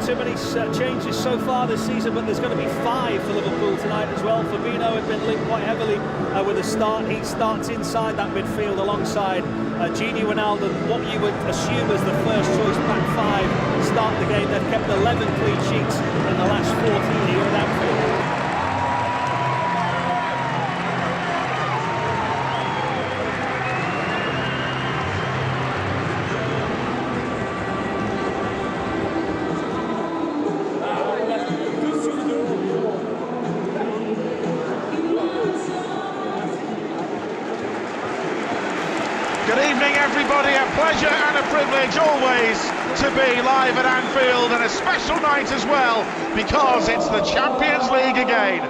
Too many changes so far this season, but there's going to be 5 for Liverpool tonight as well. Fabinho had been linked quite heavily with a start. He starts inside that midfield alongside Gini Wijnaldum, what you would assume as the first choice back 5 start the game. They've kept 11 clean sheets in the last 14 here at Anfield. Good evening, everybody. A pleasure and a privilege always to be live at Anfield, and a special night as well because it's the Champions League again.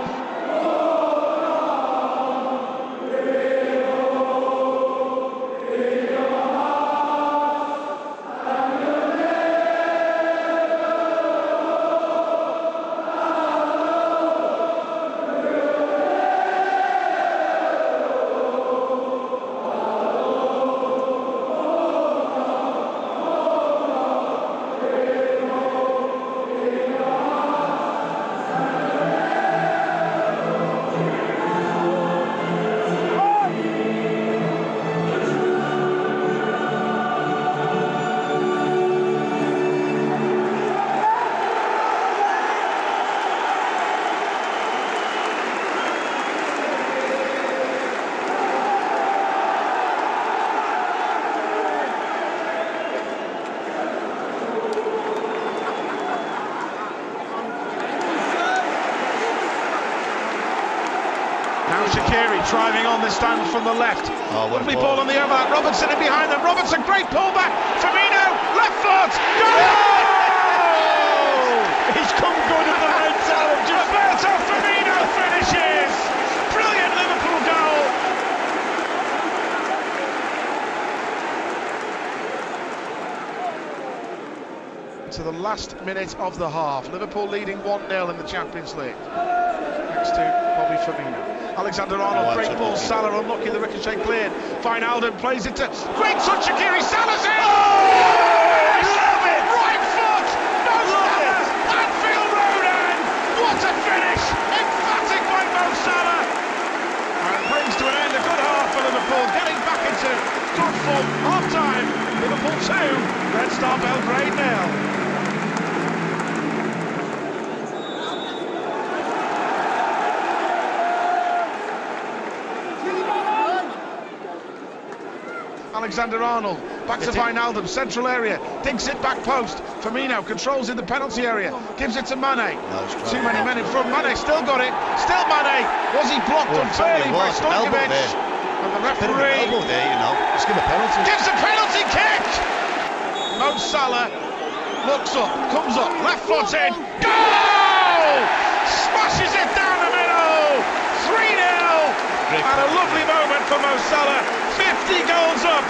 Now Shaqiri driving on the stand from the left. Lovely ball on the overlap. Robertson in behind them. Robertson, great pullback. Firmino, left foot. Goal! He's come good at the right time. Roberto Firmino finishes. Brilliant Liverpool goal. To the last minute of the half. Liverpool leading 1-0 in the Champions League. Thanks to Bobby Firmino. Alexander-Arnold, great ball, Salah unlucky, the ricochet cleared. Wijnaldum plays it to great touch, Shaqiri, Salah's in! Oh, I love it! Right foot! No Salah! Anfield Road end! What a finish! Emphatic by Mo Salah! And brings to an end a good half for Liverpool, getting back into good form. Half-time, Liverpool 2, Red Star Belgrade 0. Alexander-Arnold, back to Wijnaldum, central area, digs it back post. Firmino controls in the penalty area, gives it to Mane. Too many men in front. Mane still got it. Still Mane. Was he blocked unfairly by Stojkovic? And the referee Just give a penalty. Gives a penalty kick. Mo Salah looks up, comes up, left foot in. Goal! Smashes it down the middle. 3-0. And a lovely moment for Mo Salah. 50 goals up.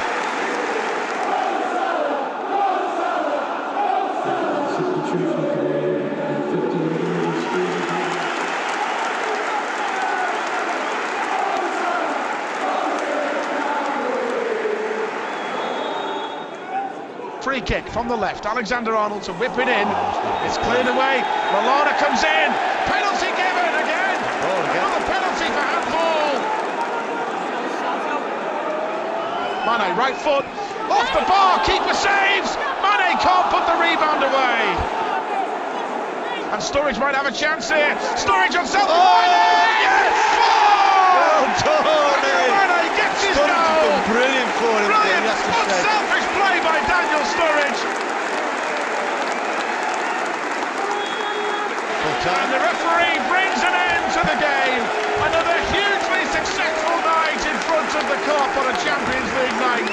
Free kick from the left. Alexander-Arnold to whip it in. It's cleared away. Lallana comes in. Penalty given again. Another penalty for handball. Mane, right foot, off the bar, keeper saves. Mane can't put the rebound away. And Sturridge might have a chance here. Sturridge on self. Yes! Well done, Mane gets his goal. Brilliant for him. Brilliant, unselfish play by Daniel Sturridge. And the referee brings an end to the game. Another hugely successful night in front of the Cup on a Champions League night.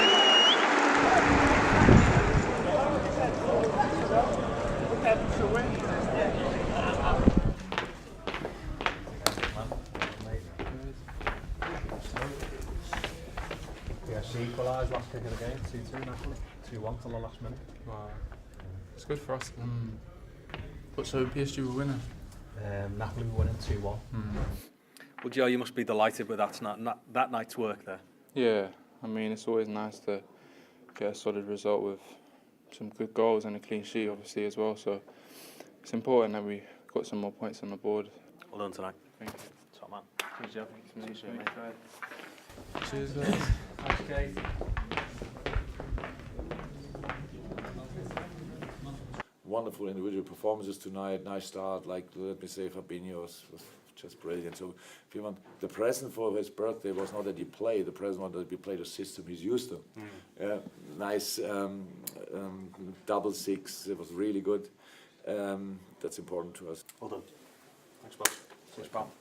guys, last kick of the game, 2-2 Napoli, 2-1 till the last minute. Wow. It's good for us. But so PSG were winning? Napoli were winning 2-1. Well, Joe, you must be delighted with that night's work there. Yeah, I mean, it's always nice to get a solid result with some good goals and a clean sheet, obviously, as well. So it's important that we got some more points on the board. Well done tonight. Thank you. Top man. Cheers, Joe. Appreciate it, mate. Cheers, guys. Thanks, Kate. Wonderful individual performances tonight. Nice start, like let me say, Fabinho was just brilliant. So if you want, the present for his birthday was not that he played. The present was that we played a system he's used to. Nice double six. It was really good. That's important to us. Well done. Thanks, Bob. Cheers, pal.